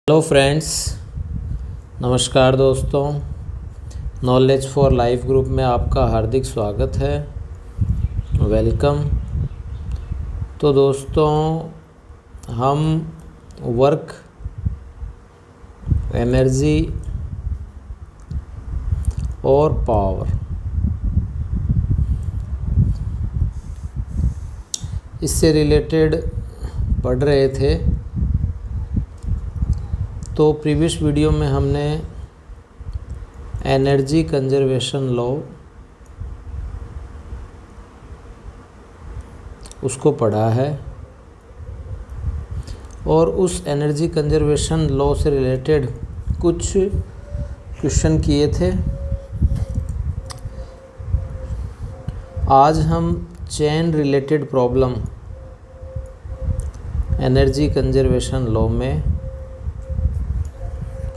Hello friends, नमस्कार दोस्तों। Knowledge for life group में आपका हार्दिक स्वागत है। वेलकम। तो दोस्तों, हम वर्क, एनर्जी और पावर, इससे रिलेटेड पढ़ रहे थे। तो प्रीवियस वीडियो में हमने एनर्जी कंजर्वेशन लॉ उसको पढ़ा है और उस एनर्जी कंजर्वेशन लॉ से रिलेटेड कुछ क्वेश्चन किए थे। आज हम chain related problem energy conservation law में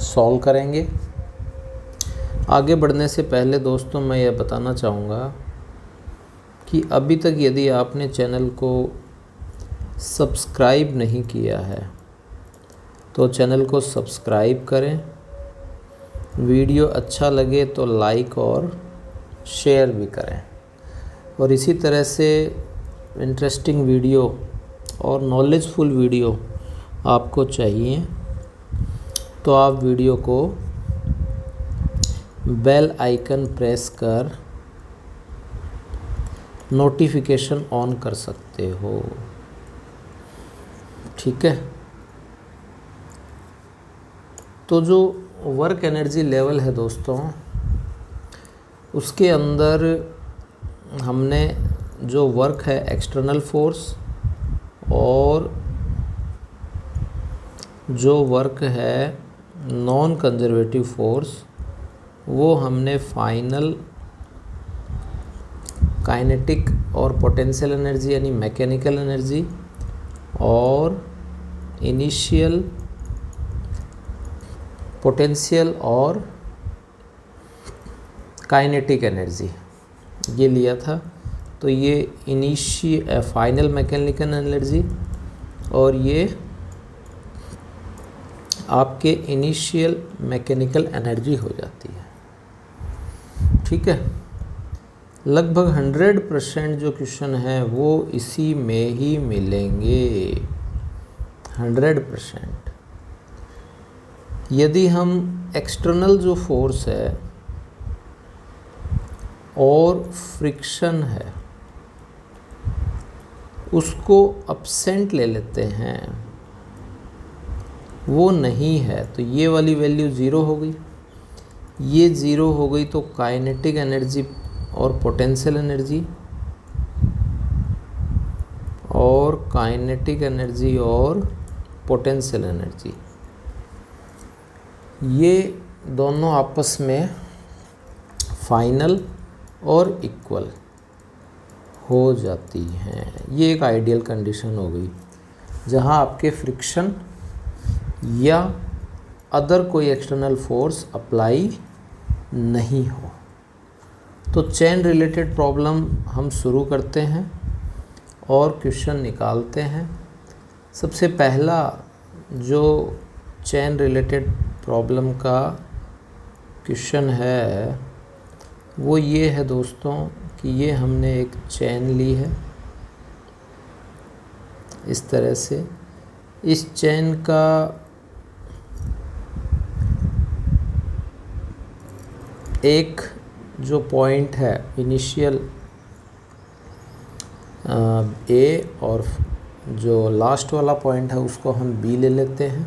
सॉल्व करेंगे। आगे बढ़ने से पहले दोस्तों, मैं यह बताना चाहूँगा कि अभी तक यदि आपने चैनल को सब्सक्राइब नहीं किया है तो चैनल को सब्सक्राइब करें। वीडियो अच्छा लगे तो लाइक और शेयर भी करें। और इसी तरह से इंटरेस्टिंग वीडियो और नॉलेजफुल वीडियो आपको चाहिए तो आप वीडियो को बेल आइकन प्रेस कर नोटिफिकेशन ऑन कर सकते हो। ठीक है। तो जो वर्क एनर्जी लेवल है दोस्तों, उसके अंदर हमने जो वर्क है एक्सटर्नल फोर्स और जो वर्क है नॉन कंजर्वेटिव फोर्स, वो हमने फाइनल काइनेटिक और पोटेंशियल एनर्जी यानी मैकेनिकल एनर्जी और इनिशियल पोटेंशियल और काइनेटिक एनर्जी ये लिया था। तो ये फाइनल मैकेनिकल एनर्जी और ये आपके इनिशियल मैकेनिकल एनर्जी हो जाती है। ठीक है। लगभग 100% जो क्वेश्चन है वो इसी में ही मिलेंगे। 100%। यदि हम एक्सटर्नल जो फोर्स है और फ्रिक्शन है उसको अपसेंट ले लेते हैं, वो नहीं है, तो ये वाली वैल्यू ज़ीरो हो गई। ये ज़ीरो हो गई तो काइनेटिक एनर्जी और पोटेंशियल एनर्जी और काइनेटिक एनर्जी और पोटेंशियल एनर्जी ये दोनों आपस में फाइनल और इक्वल हो जाती हैं। ये एक आइडियल कंडीशन हो गई जहाँ आपके फ्रिक्शन या अदर कोई एक्सटर्नल फोर्स अप्लाई नहीं हो। तो चेन रिलेटेड प्रॉब्लम हम शुरू करते हैं और क्वेश्चन निकालते हैं। सबसे पहला जो चेन रिलेटेड प्रॉब्लम का क्वेश्चन है वो ये है दोस्तों कि ये हमने एक चेन ली है इस तरह से। इस चेन का एक जो पॉइंट है इनिशियल ए और जो लास्ट वाला पॉइंट है उसको हम बी ले लेते हैं।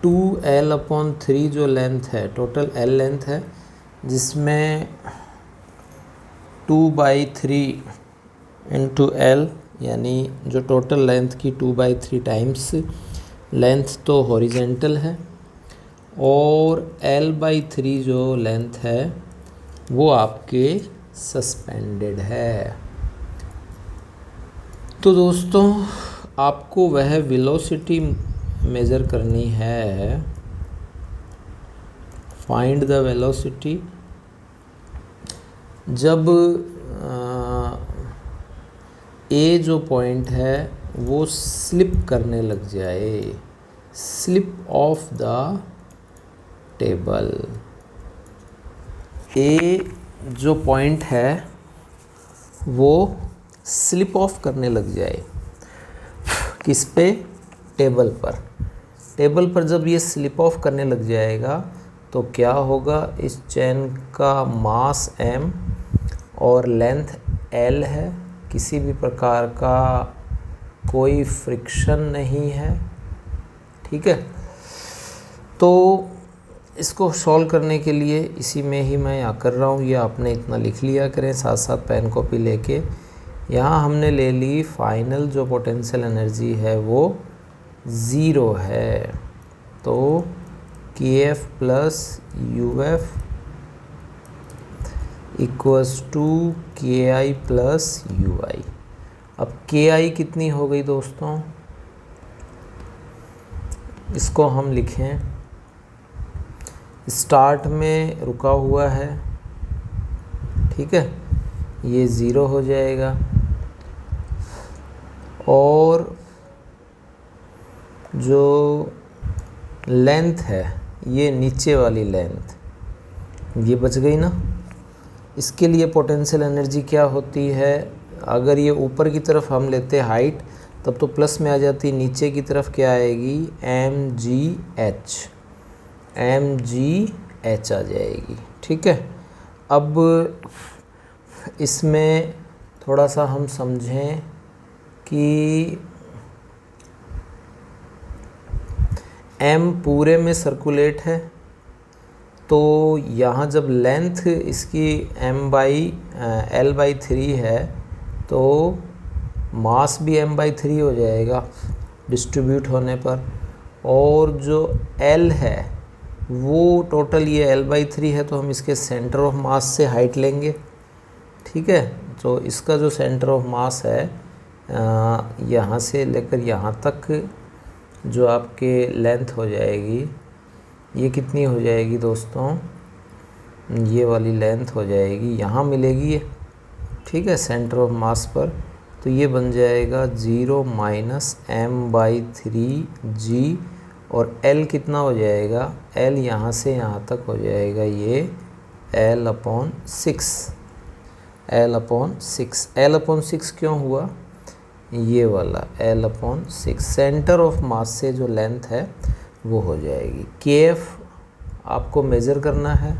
2l/3 जो लेंथ है, टोटल l लेंथ है, जिसमें 2/3 इंटू l यानी जो टोटल लेंथ की 2/3 टाइम्स लेंथ तो हॉरिजेंटल है और l/3 जो लेंथ है वो आपके सस्पेंडेड है। तो दोस्तों, आपको वह वेलोसिटी मेज़र करनी है। फाइंड द वेलोसिटी जब ए जो पॉइंट है वो स्लिप करने लग जाए। Slip of the table. A जो पॉइंट है वो स्लिप ऑफ करने लग जाए, किस पे? टेबल पर। टेबल पर जब ये स्लिप ऑफ करने लग जाएगा तो क्या होगा? इस चेन का मास m और लेंथ l है, किसी भी प्रकार का कोई फ्रिक्शन नहीं है, ठीक है। तो इसको सॉल्व करने के लिए इसी में ही मैं यहाँ कर रहा हूँ, ये आपने इतना लिख लिया करें साथ साथ पेन कॉपी लेके। यहाँ हमने ले ली फाइनल जो पोटेंशियल एनर्जी है वो 0 है, तो kF plus uf equals to ki plus ui। अब ki कितनी हो गई दोस्तों? इसको हम लिखें, स्टार्ट में रुका हुआ है, ठीक है, ये 0 हो जाएगा, और जो लेंथ है ये नीचे वाली लेंथ ये बच गई ना। इसके लिए पोटेंशियल एनर्जी क्या होती है? अगर ये ऊपर की तरफ हम लेते हाइट तब तो प्लस में आ जाती, नीचे की तरफ क्या आएगी? mgh आ जाएगी, ठीक है। अब इसमें थोड़ा सा हम समझें कि m पूरे में सर्कुलेट है, तो यहाँ जब लेंथ इसकी l/3 है तो मास भी m/3 हो जाएगा डिस्ट्रीब्यूट होने पर, और जो l है वो टोटल ये l/3 है, तो हम इसके सेंटर ऑफ मास से हाइट लेंगे, ठीक है। तो इसका जो सेंटर ऑफ मास है यहाँ से लेकर यहाँ तक जो आपके लेंथ हो जाएगी, ये कितनी हो जाएगी दोस्तों? ये वाली लेंथ हो जाएगी, यहाँ मिलेगी ये, ठीक है, सेंटर ऑफ मास पर। तो ये बन जाएगा 0 माइनस m/3g, और l कितना हो जाएगा? l यहाँ से यहाँ तक हो जाएगा ये l/6। l/6 क्यों हुआ? ये वाला l/6 सेंटर ऑफ मास से जो लेंथ है वो हो जाएगी। kf आपको मेज़र करना है,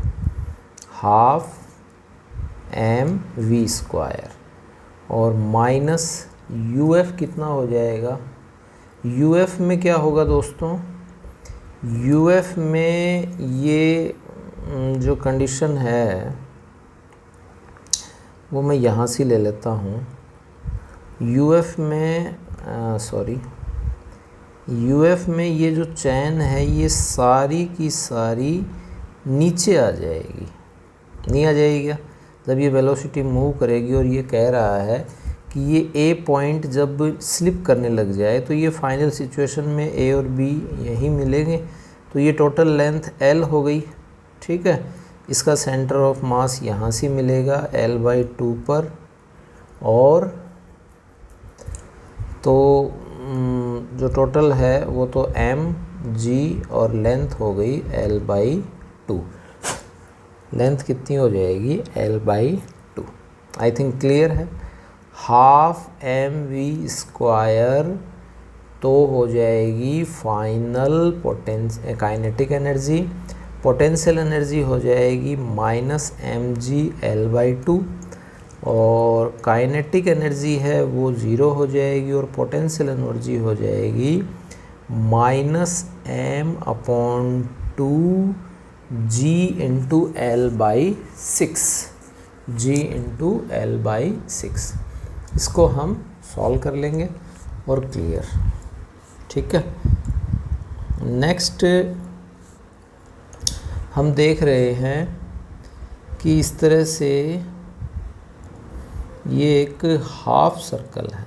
हाफ mv², और माइनस uf कितना हो जाएगा? uf में क्या होगा दोस्तों? uf में ये जो कंडीशन है वो मैं यहाँ से ले लेता हूँ। uf में ये जो चैन है ये सारी की सारी नीचे आ जाएगी, नहीं आ जाएगी क्या? जब ये वेलोसिटी मूव करेगी और ये कह रहा है कि ये A पॉइंट जब स्लिप करने लग जाए तो ये फाइनल सिचुएशन में A और B यहीं मिलेंगे, तो ये टोटल लेंथ L हो गई, ठीक है। इसका सेंटर ऑफ मास यहाँ से मिलेगा L/2 पर, और तो जो टोटल है वो तो mg और लेंथ हो गई L/2। लेंथ कितनी हो जाएगी? L/2। आई थिंक क्लियर है। हाफ mv² तो हो जाएगी final kinetic energy, potential energy हो जाएगी माइनस mg L/2, और काइनेटिक एनर्जी है वो 0 हो जाएगी, और पोटेंशियल एनर्जी हो जाएगी -m/2g इंटू L/6। इसको हम सॉल्व कर लेंगे और क्लियर, ठीक है। नेक्स्ट हम देख रहे हैं कि इस तरह से ये एक हाफ सर्कल है,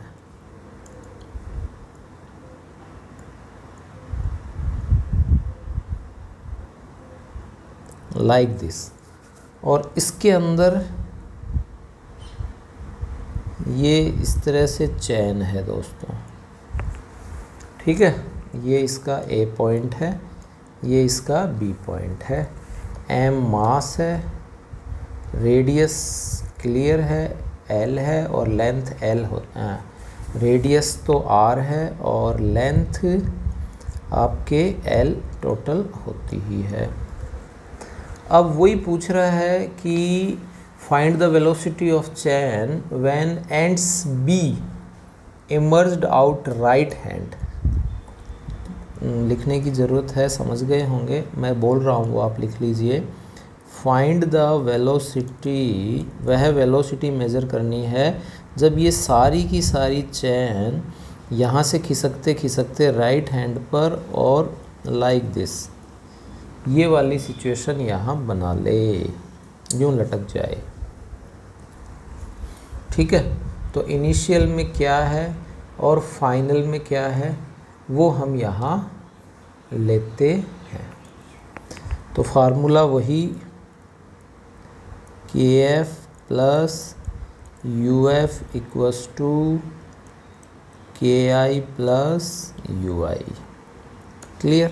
लाइक दिस, और इसके अंदर ये इस तरह से चैन है दोस्तों, ठीक है। ये इसका ए पॉइंट है, ये इसका बी पॉइंट है। एम मास है, रेडियस क्लियर है, एल है और लेंथ एल रेडियस तो आर है और लेंथ आपके एल टोटल होती ही है। अब वही पूछ रहा है कि find the velocity of chain when ends B emerged out right hand. लिखने की ज़रूरत है, समझ गए होंगे, मैं बोल रहा हूँ वो आप लिख लीजिए। फाइंड द वेलोसिटी, वह वेलोसिटी मेज़र करनी है जब ये सारी की सारी चैन यहाँ से खिसकते खिसकते राइट हैंड पर और लाइक दिस, ये वाली सिचुएशन यहाँ बना ले, यूँ लटक जाए। ठीक है, तो इनिशियल में क्या है और फाइनल में क्या है वो हम यहाँ लेते हैं। तो फार्मूला वही KF plus UF equals to KI plus UI। Clear?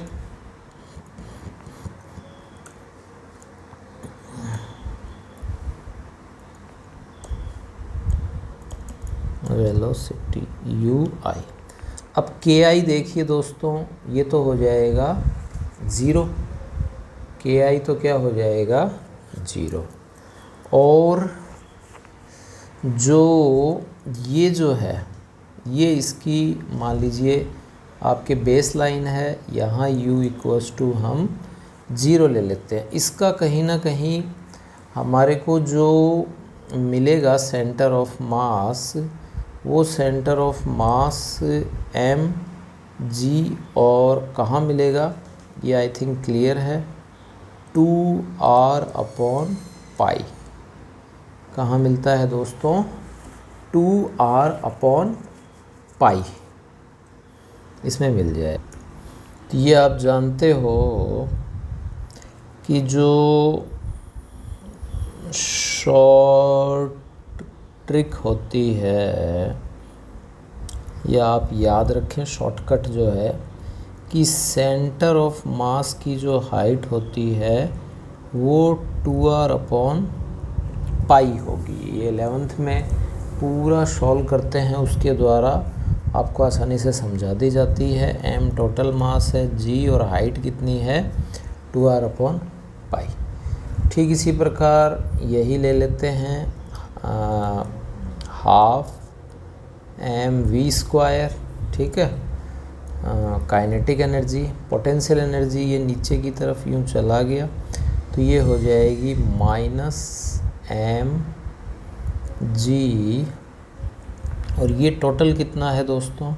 Velocity UI। अब KI देखिए दोस्तों, ये तो हो जाएगा 0, KI तो क्या हो जाएगा 0। और जो है ये इसकी मान लीजिए आपके बेस लाइन है, यहाँ U इक्वस टू हम 0 ले लेते हैं। इसका कहीं ना कहीं हमारे को जो मिलेगा सेंटर ऑफ मास, वो सेंटर ऑफ मास mg और कहाँ मिलेगा ये आई थिंक क्लियर है, 2r अपॉन पाई। कहाँ मिलता है दोस्तों? 2r अपॉन पाई, इसमें मिल जाए। तो ये आप जानते हो कि जो शॉर्ट ट्रिक होती है, या आप याद रखें शॉर्टकट जो है, कि सेंटर ऑफ मास की जो हाइट होती है वो 2r अपॉन पाई होगी। ये 11th में पूरा सॉल्व करते हैं, उसके द्वारा आपको आसानी से समझा दी जाती है। m टोटल मास है, g और हाइट कितनी है 2r अपॉन पाई। ठीक इसी प्रकार यही ले लेते हैं हाफ mv²। ठीक है, काइनेटिक एनर्जी, पोटेंशियल एनर्जी ये नीचे की तरफ यूँ चला गया तो ये हो जाएगी माइनस mg। और ये टोटल कितना है दोस्तों?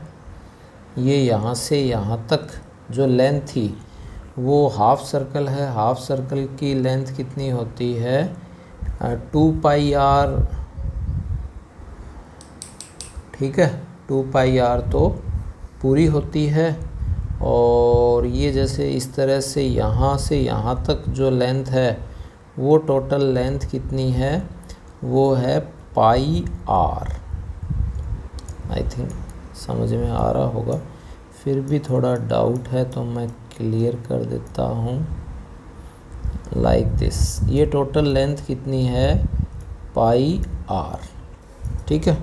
ये यहाँ से यहाँ तक जो लेंथ थी वो हाफ सर्कल है, हाफ सर्कल की लेंथ कितनी होती है 2πr। ठीक है, 2πr तो पूरी होती है। और ये जैसे इस तरह से यहाँ तक जो लेंथ है वो टोटल लेंथ कितनी है, वो है πr। आई थिंक समझ में आ रहा होगा, फिर भी थोड़ा डाउट है तो मैं क्लियर कर देता हूँ लाइक दिस। ये टोटल लेंथ कितनी है πr। ठीक है,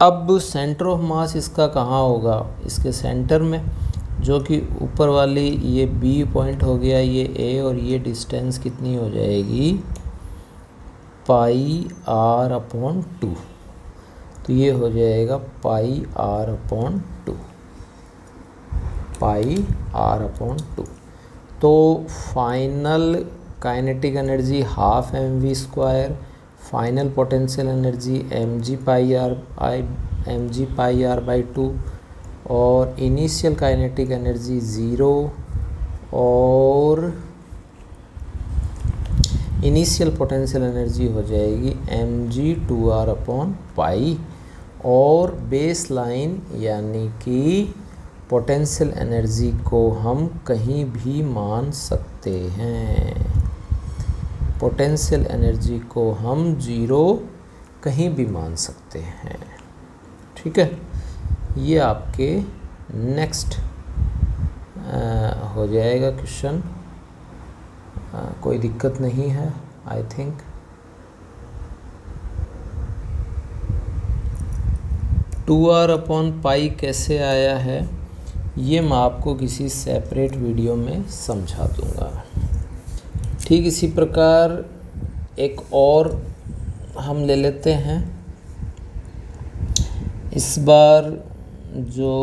अब सेंटर ऑफ मास इसका कहाँ होगा? इसके सेंटर में, जो कि ऊपर वाली ये B पॉइंट हो गया, ये A, और ये डिस्टेंस कितनी हो जाएगी πr अपॉन 2। तो ये हो जाएगा πr अपॉन 2, πr अपॉन 2। तो final kinetic energy half mv², final potential energy mg/2 और इनिशियल काइनेटिक एनर्जी 0 और इनिशियल पोटेंशियल एनर्जी हो जाएगी mg/2r अपॉन पाई। और बेस लाइन यानी कि पोटेंशियल एनर्जी को हम कहीं भी मान सकते हैं, पोटेंशियल एनर्जी को हम 0 कहीं भी मान सकते हैं। ठीक है, ये आपके नेक्स्ट हो जाएगा क्वेश्चन, कोई दिक्कत नहीं है I think. Two R upon pi कैसे आया है ये मैं आपको किसी सेपरेट वीडियो में समझा दूंगा। ठीक इसी प्रकार एक और हम ले लेते हैं। इस बार जो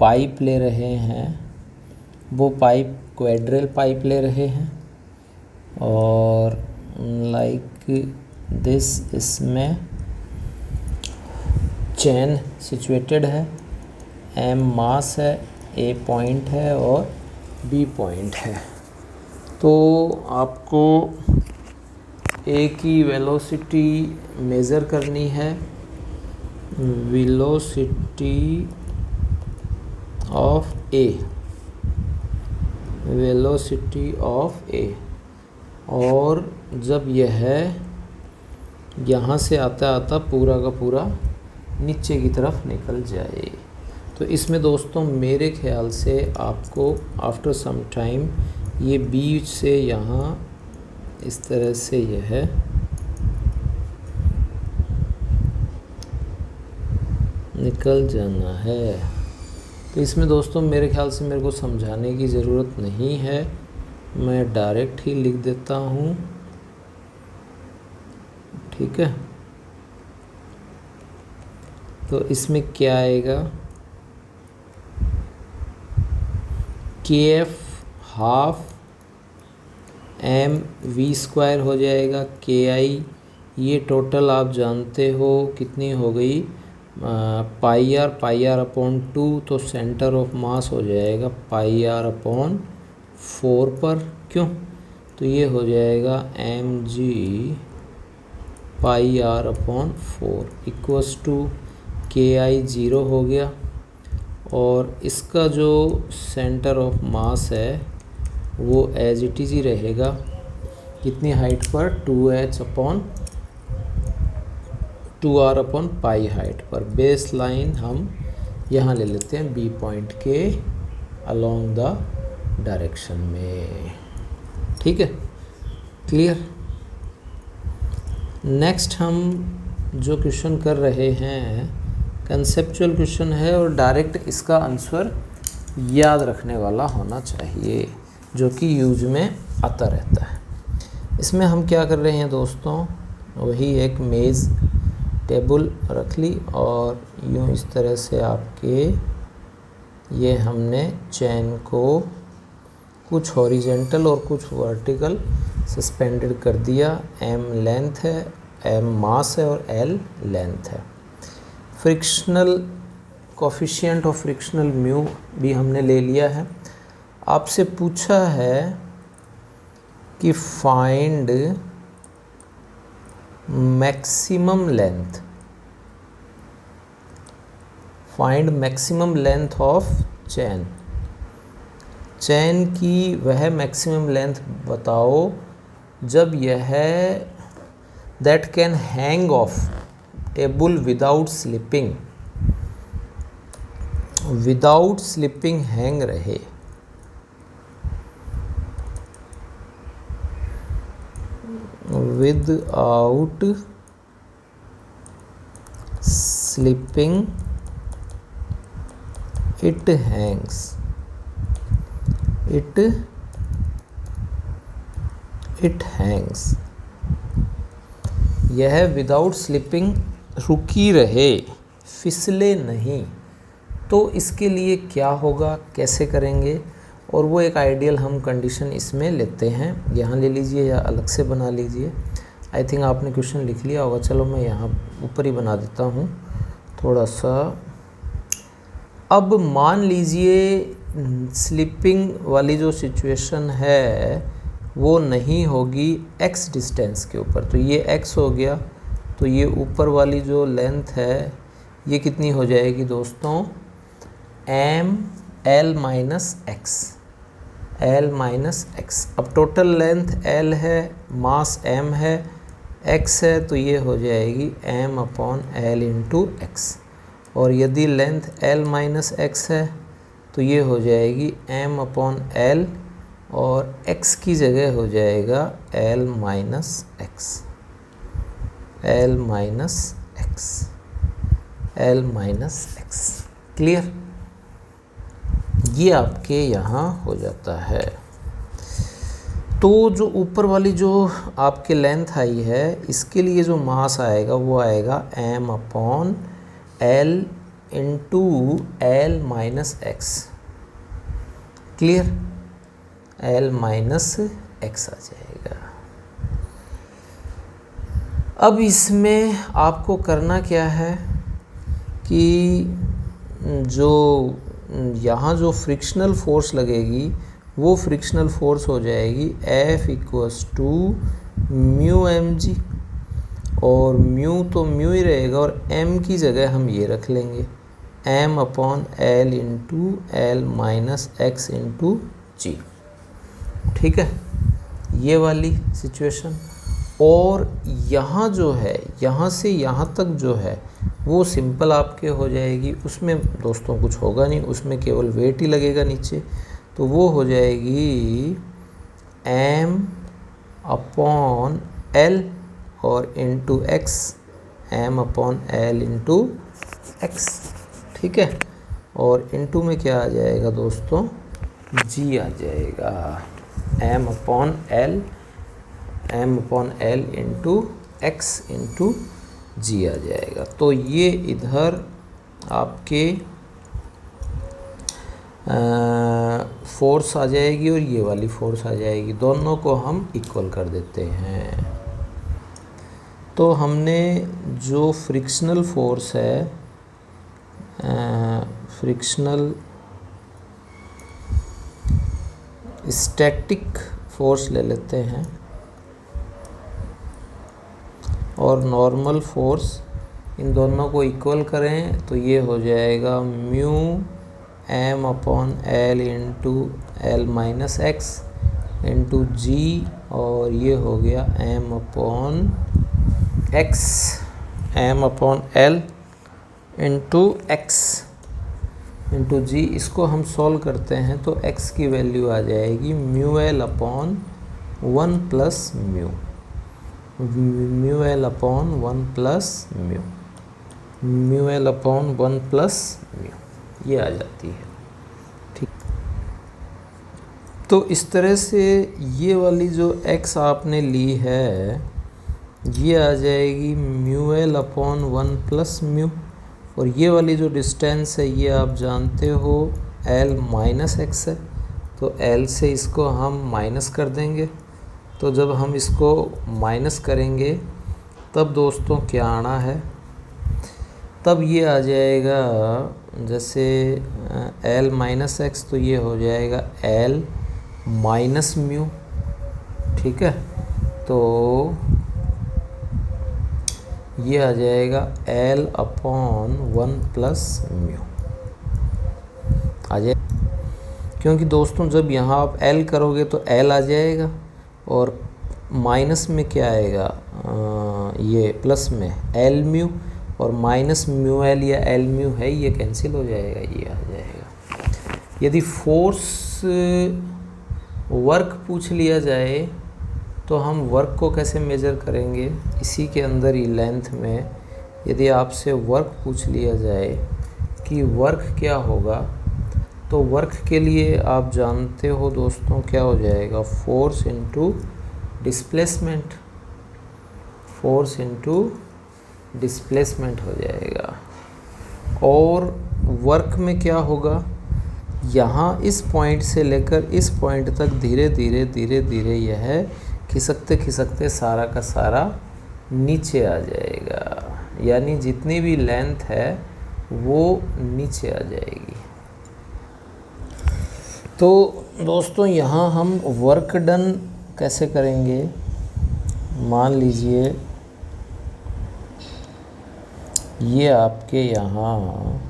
पाइप ले रहे हैं वो पाइप क्वाड्रेल पाइप ले रहे हैं और लाइक दिस इसमें चेन सिचुएटेड है, एम मास है, ए पॉइंट है और बी पॉइंट है। तो आपको ए की वेलोसिटी मेज़र करनी है, velocity of A, velocity of A. और जब यह यहाँ से आता आता पूरा का पूरा नीचे की तरफ निकल जाए, तो इसमें दोस्तों मेरे ख्याल से आपको आफ्टर सम टाइम ये बीच से यहाँ इस तरह से यह निकल जाना है। तो इसमें दोस्तों मेरे ख्याल से मेरे को समझाने की ज़रूरत नहीं है, मैं डायरेक्ट ही लिख देता हूँ। ठीक है, तो इसमें क्या आएगा, K F half M V square हो जाएगा, के आई ये टोटल आप जानते हो कितनी हो गई, पाई आर अपॉन 2, तो सेंटर ऑफ मास हो जाएगा पाई आर अपॉन 4 पर, क्यों, तो ये हो जाएगा M G pi R upon 4 equals to K I 0 हो गया। और इसका जो सेंटर ऑफ मास है वो एज इट इज़ ही रहेगा, कितनी हाइट पर, 2h upon 2r upon pi height पर। बेस लाइन हम यहाँ ले लेते हैं बी पॉइंट के अलोंग द डायरेक्शन में। ठीक है, क्लियर। नेक्स्ट हम जो क्वेश्चन कर रहे हैं कंसेप्चुअल क्वेश्चन है और डायरेक्ट इसका आंसर याद रखने वाला होना चाहिए, जो कि यूज में आता रहता है। इसमें हम क्या कर रहे हैं दोस्तों, वही एक मेज़ टेबल रख ली और यूँ इस तरह से आपके ये हमने चेन को कुछ हॉरिजेंटल और कुछ वर्टिकल सस्पेंडेड कर दिया। एम लेंथ है, एम मास है और एल लेंथ है। Frictional coefficient of frictional mu भी हमने ले लिया है। आपसे पूछा है कि find maximum length, find maximum length of chain, chain की वह मैक्सिमम लेंथ बताओ जब यह that can hang off table without slipping hang रहे। Without slipping it hangs, it hangs. यह विदाउट स्लिपिंग रुकी रहे, फिसले नहीं। तो इसके लिए क्या होगा, कैसे करेंगे, और वो एक आइडियल हम कंडीशन इसमें लेते हैं। यहाँ ले लीजिए या अलग से बना लीजिए। आई थिंक आपने क्वेश्चन लिख लिया होगा, चलो मैं यहाँ ऊपर ही बना देता हूँ थोड़ा सा। अब मान लीजिए स्लिपिंग वाली जो सिचुएशन है वो नहीं होगी x डिस्टेंस के ऊपर, तो ये x हो गया, तो ये ऊपर वाली जो लेंथ है ये कितनी हो जाएगी दोस्तों, m l minus x, l minus x. अब टोटल लेंथ l है, मास m है, x है, तो ये हो जाएगी m upon l into x. और यदि लेंथ l माइनस एक्स है तो ये हो जाएगी m अपॉन l और x की जगह हो जाएगा l minus x, l minus x, l minus X. Clear? ये आपके यहाँ हो जाता है। तो जो ऊपर वाली जो आपके लेंथ आई है इसके लिए जो मास आएगा वो आएगा m upon l into l minus X. Clear? l minus X आ जाएगा। अब इसमें आपको करना क्या है कि जो यहाँ जो फ्रिक्शनल फोर्स लगेगी वो फ्रिक्शनल फोर्स हो जाएगी F equals to mu M G, और म्यू तो म्यू ही रहेगा और m की जगह हम ये रख लेंगे m upon l into L minus X into G. ठीक है, ये वाली सिचुएशन। और यहाँ जो है यहाँ से यहाँ तक जो है वो सिंपल आपके हो जाएगी, उसमें दोस्तों कुछ होगा नहीं, उसमें केवल वेट ही लगेगा नीचे। तो वो हो जाएगी m अपॉन l और into x, m upon l into x. ठीक है, और इंटू में क्या आ जाएगा दोस्तों, g आ जाएगा, m upon l into X into G आ जाएगा। तो ये इधर आपके फोर्स आ जाएगी और ये वाली फोर्स आ जाएगी, दोनों को हम इक्वल कर देते हैं। तो हमने जो फ्रिक्शनल फोर्स है, फ्रिक्शनल स्टैटिक फोर्स ले लेते हैं और नॉर्मल फोर्स, इन दोनों को इक्वल करें तो ये हो जाएगा mu m upon l into L minus X into G, और ये हो गया m upon X, m upon l into X into G. इसको हम सॉल्व करते हैं तो x की वैल्यू आ जाएगी mu l upon 1 plus mu, mu l upon 1 plus mu, mu l upon 1 plus mu, ये आ जाती है। ठीक, तो इस तरह से ये वाली जो x आपने ली है ये आ जाएगी mu l upon 1 plus mu, और ये वाली जो डिस्टेंस है ये आप जानते हो l माइनस एक्स है, तो l से इसको हम माइनस कर देंगे। तो जब हम इसको माइनस करेंगे तब दोस्तों क्या आना है, तब ये आ जाएगा जैसे l माइनस एक्स, तो ये हो जाएगा l माइनस म्यू। ठीक है, तो ये आ जाएगा l अपॉन 1 प्लस म्यू आ जाए, क्योंकि दोस्तों जब यहाँ आप l करोगे तो l आ जाएगा और माइनस में क्या आएगा, ये प्लस में l म्यू, और माइनस म्यू l या l म्यू है ये कैंसिल हो जाएगा, ये आ जाएगा। यदि फोर्स वर्क पूछ लिया जाए तो हम वर्क को कैसे मेज़र करेंगे, इसी के अंदर ही लेंथ में यदि आपसे वर्क पूछ लिया जाए कि वर्क क्या होगा, तो वर्क के लिए आप जानते हो दोस्तों क्या हो जाएगा, force into displacement, force into displacement हो जाएगा। और वर्क में क्या होगा, यहाँ इस पॉइंट से लेकर इस पॉइंट तक धीरे धीरे यह खिसकते खिसकते सारा का सारा नीचे आ जाएगा, यानी जितनी भी लेंथ है वो नीचे आ जाएगी। तो दोस्तों यहाँ हम वर्क डन कैसे करेंगे, मान लीजिए ये आपके यहाँ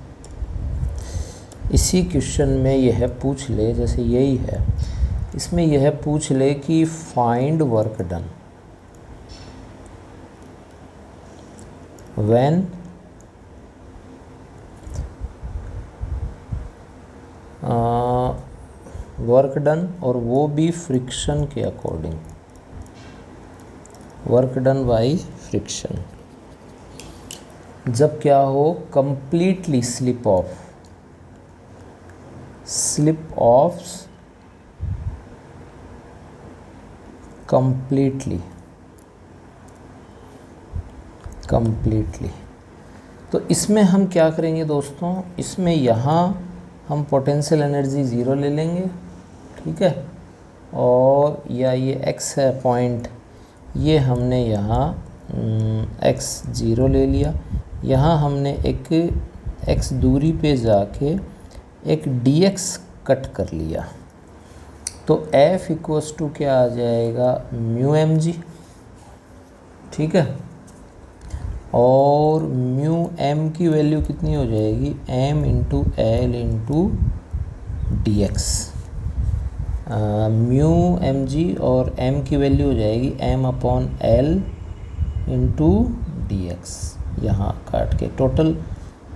इसी क्वेश्चन में यह पूछ ले, जैसे यही है, इसमें यह पूछ ले कि find work done when work done, और वो भी फ्रिक्शन के according, work done by friction. जब क्या हो, कंप्लीटली स्लिप ऑफ कंप्लीटली। तो इसमें हम क्या करेंगे दोस्तों, इसमें यहाँ हम पोटेंशियल एनर्जी ज़ीरो ले लेंगे, ठीक है, और या ये x है पॉइंट, ये हमने यहाँ x ज़ीरो ले लिया। यहाँ हमने एक x दूरी पे जाके एक dx कट कर लिया, तो F इक्वस टू क्या आ जाएगा, म्यू एम जी, ठीक है, और म्यू एम की वैल्यू कितनी हो जाएगी, m into L into D X. Mu M G और m की वैल्यू हो जाएगी m upon L into D X. यहाँ काट के टोटल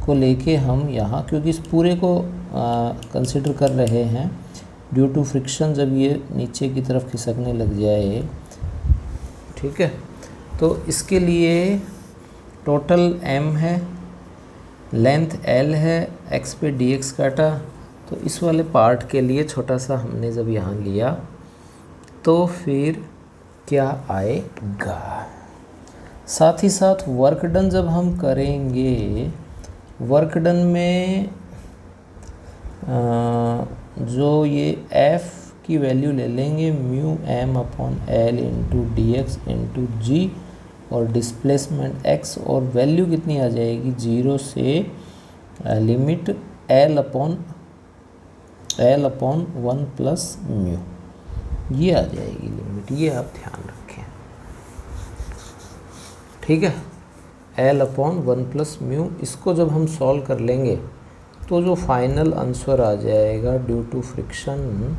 को लेके हम यहाँ, क्योंकि इस पूरे को कंसिडर कर रहे हैं ड्यू टू फ्रिक्शन, जब ये नीचे की तरफ खिसकने लग जाए, ठीक है, तो इसके लिए टोटल m है, लेंथ l है, x पे dx काटा, तो इस वाले पार्ट के लिए छोटा सा हमने जब यहाँ लिया तो फिर क्या आएगा। साथ ही साथ वर्क डन जब हम करेंगे, वर्क डन में जो ये f की वैल्यू ले लेंगे mu m upon L into D X into G, और डिस्प्लेसमेंट x, और वैल्यू कितनी आ जाएगी, 0 से limit l upon 1 plus mu, ये आ जाएगी लिमिट, ये आप ध्यान रखें, ठीक है, l अपॉन 1 प्लस म्यू। इसको जब हम सॉल्व कर लेंगे तो जो फाइनल आंसर आ जाएगा due to friction,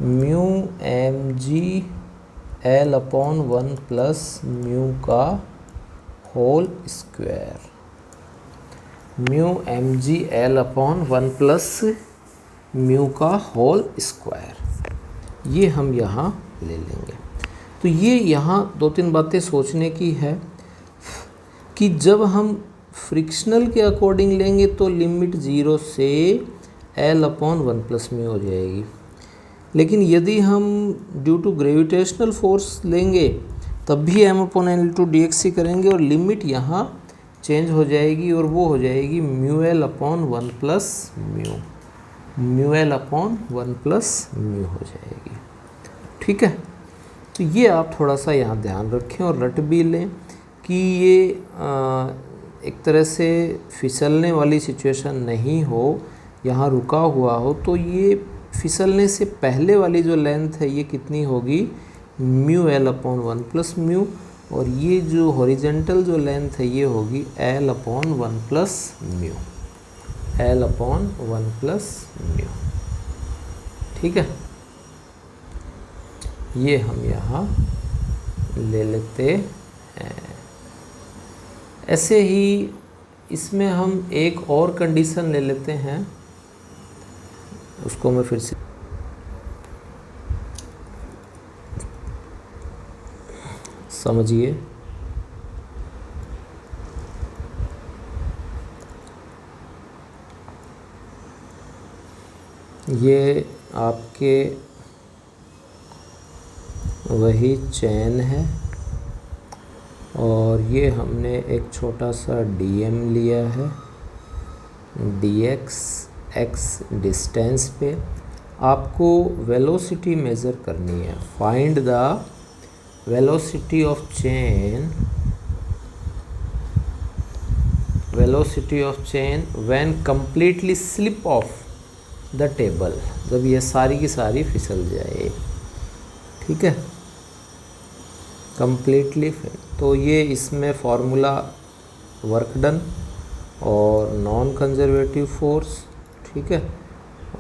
mu M G L upon 1 plus mu का whole square, mu M G L upon 1 plus mu का होल स्क्वायर, ये हम यहाँ ले लेंगे। तो ये यहाँ दो तीन बातें सोचने की है कि जब हम फ्रिक्शनल के अकॉर्डिंग लेंगे तो लिमिट 0 से एल अपॉन 1 प्लस म्यू हो जाएगी, लेकिन यदि हम ड्यू टू ग्रेविटेशनल फोर्स लेंगे तब भी m upon L to D X ही करेंगे, और लिमिट यहाँ चेंज हो जाएगी और वो हो जाएगी mu L upon 1 plus mu, mu L upon 1 plus mu हो जाएगी, ठीक है। तो ये आप थोड़ा सा यहाँ ध्यान रखें और रट भी लें कि ये एक तरह से फिसलने वाली सिचुएशन नहीं हो, यहाँ रुका हुआ हो, तो ये फिसलने से पहले वाली जो लेंथ है ये कितनी होगी, mu L upon 1 plus mu, और ये जो हॉरिजेंटल जो लेंथ है ये होगी L upon 1 plus mu, L upon 1 plus mu, ठीक है। ये हम यहाँ ले लेते हैं। ऐसे ही इसमें हम एक और कंडीशन ले लेते हैं, उसको मैं फिर से समझिए। ये आपके वही चैन है और ये हमने एक छोटा सा dm लिया है, dx x डिस्टेंस पे आपको वेलोसिटी मेज़र करनी है। Find the velocity of chain, velocity of chain when completely slip of the table, जब ये सारी की सारी फिसल जाए, ठीक है, कंप्लीटली। तो ये इसमें फार्मूला वर्क डन और नॉन कंजर्वेटिव फोर्स, ठीक है,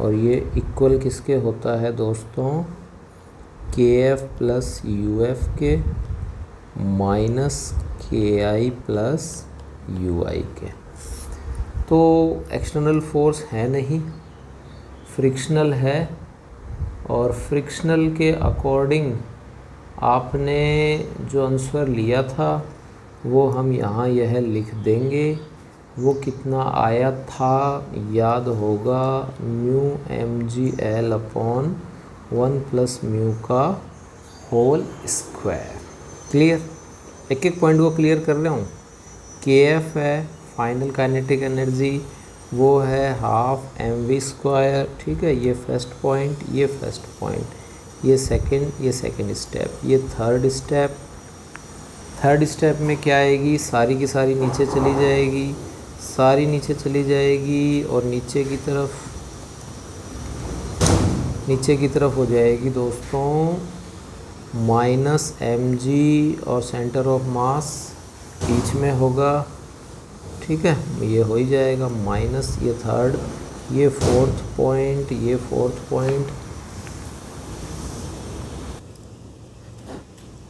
और ये इक्वल किसके होता है दोस्तों, के एफ प्लस यू एफ के माइनस के आई प्लस यू आई के। तो एक्सटर्नल फोर्स है नहीं, फ्रिक्शनल है, और फ्रिक्शनल के अकॉर्डिंग आपने जो आंसर लिया था वो हम यहाँ यह लिख देंगे। वो कितना आया था याद होगा, mu mgl upon 1 plus mu का होल स्क्वायर। क्लियर? एक एक पॉइंट को क्लियर कर रहा हूँ। kf है फाइनल काइनेटिक एनर्जी, वो है हाफ mv²। ठीक है, ये फर्स्ट पॉइंट, ये फर्स्ट पॉइंट, ये सेकंड स्टेप, ये थर्ड स्टेप। थर्ड स्टेप में क्या आएगी, सारी की सारी नीचे चली जाएगी, सारी नीचे चली जाएगी और नीचे की तरफ हो जाएगी दोस्तों माइनस mg और सेंटर ऑफ मास बीच में होगा। ठीक है, ये हो ही जाएगा माइनस ये थर्ड, ये फोर्थ पॉइंट, ये फोर्थ पॉइंट।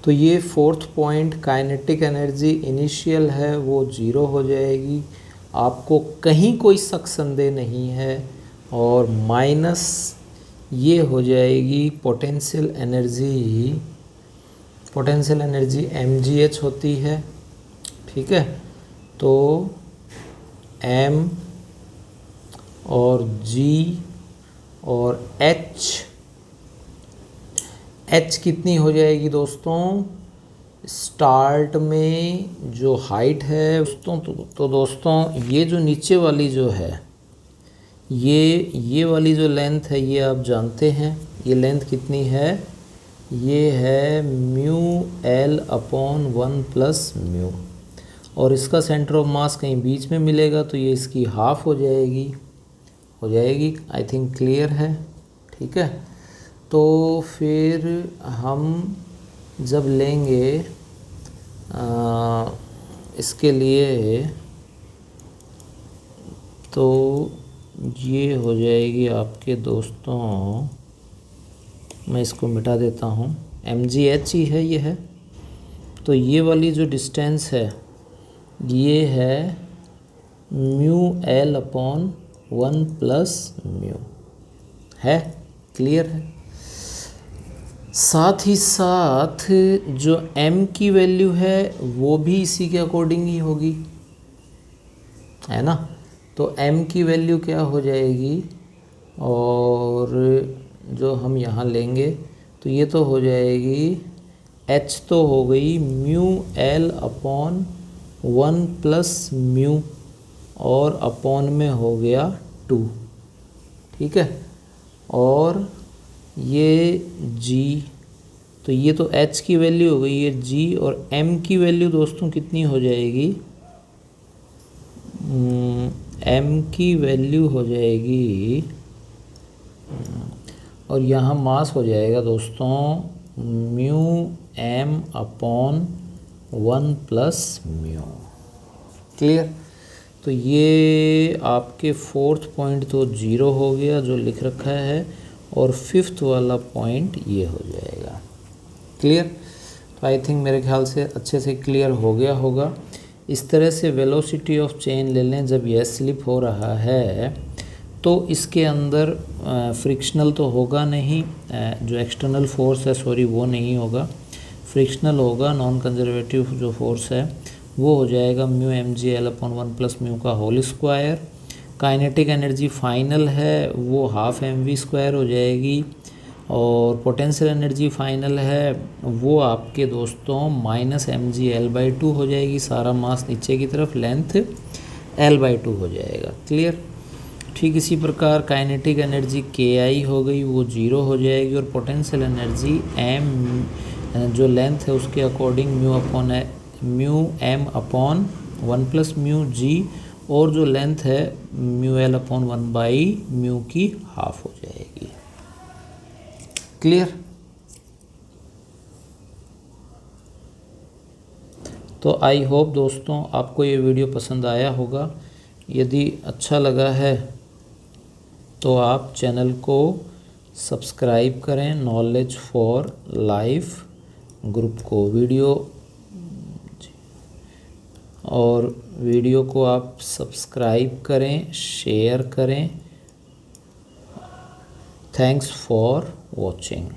तो ये fourth point kinetic energy initial है वो 0 हो जाएगी, आपको कहीं कोई शक संदेह नहीं है। और माइनस ये हो जाएगी पोटेंशियल एनर्जी mgh होती है। ठीक है, तो m और g और h कितनी हो जाएगी दोस्तों, स्टार्ट में जो हाइट है दोस्तों, तो दोस्तों ये जो नीचे वाली जो है, ये वाली जो लेंथ है ये आप जानते हैं, ये लेंथ कितनी है, ये है mu l upon 1 plus mu, और इसका सेंटर ऑफ मास कहीं बीच में मिलेगा तो ये इसकी हाफ हो जाएगी। आई थिंक क्लियर है। ठीक है, तो फिर हम जब लेंगे इसके लिए तो ये हो जाएगी आपके दोस्तों, मैं इसको मिटा देता हूँ, mgh ही है ये है। तो ये वाली जो डिस्टेंस है ये है mu l upon 1 plus mu है। क्लियर है? साथ ही साथ जो m की वैल्यू है वो भी इसी के अकॉर्डिंग ही होगी, है ना। तो m की वैल्यू क्या हो जाएगी, और जो हम यहाँ लेंगे तो ये तो हो जाएगी, h तो हो गई mu l upon 1 plus mu और अपॉन में हो गया 2। ठीक है, और ये g, तो ये तो h की वैल्यू हो गई, ये g, और m की वैल्यू दोस्तों कितनी हो जाएगी, m की वैल्यू हो जाएगी, और यहाँ मास हो जाएगा दोस्तों mu m upon 1 plus mu. Clear? तो ये आपके फोर्थ पॉइंट तो 0 हो गया जो लिख रखा है, और फिफ्थ वाला पॉइंट ये हो जाएगा। क्लियर? तो आई थिंक मेरे ख्याल से अच्छे से क्लियर हो गया होगा। इस तरह से वेलोसिटी ऑफ चेन ले लें, जब यह स्लिप हो रहा है तो इसके अंदर फ्रिक्शनल तो होगा नहीं, जो एक्सटर्नल फोर्स है सॉरी वो नहीं होगा, फ्रिक्शनल होगा, नॉन कंजर्वेटिव जो फोर्स है वो हो जाएगा mu mgl upon 1 plus mu का whole square. Kinetic energy final है वो हाफ mv² हो जाएगी, और पोटेंशियल एनर्जी फाइनल है वो आपके दोस्तों माइनस mgl/2 हो जाएगी, सारा मास नीचे की तरफ, लेंथ l/2 हो जाएगा। क्लियर? ठीक इसी प्रकार काइनेटिक एनर्जी ki हो गई, वो 0 हो जाएगी, और पोटेंशियल एनर्जी m जो लेंथ है उसके according mu m upon 1 plus mu g, और जो लेंथ है mu l upon 1 by mu की हाफ हो जाएगी। क्लियर? तो आई होप दोस्तों आपको ये वीडियो पसंद आया होगा। यदि अच्छा लगा है तो आप चैनल को सब्सक्राइब करें, नॉलेज फॉर लाइफ ग्रुप को, वीडियो को आप सब्सक्राइब करें, शेयर करें। Thanks for watching.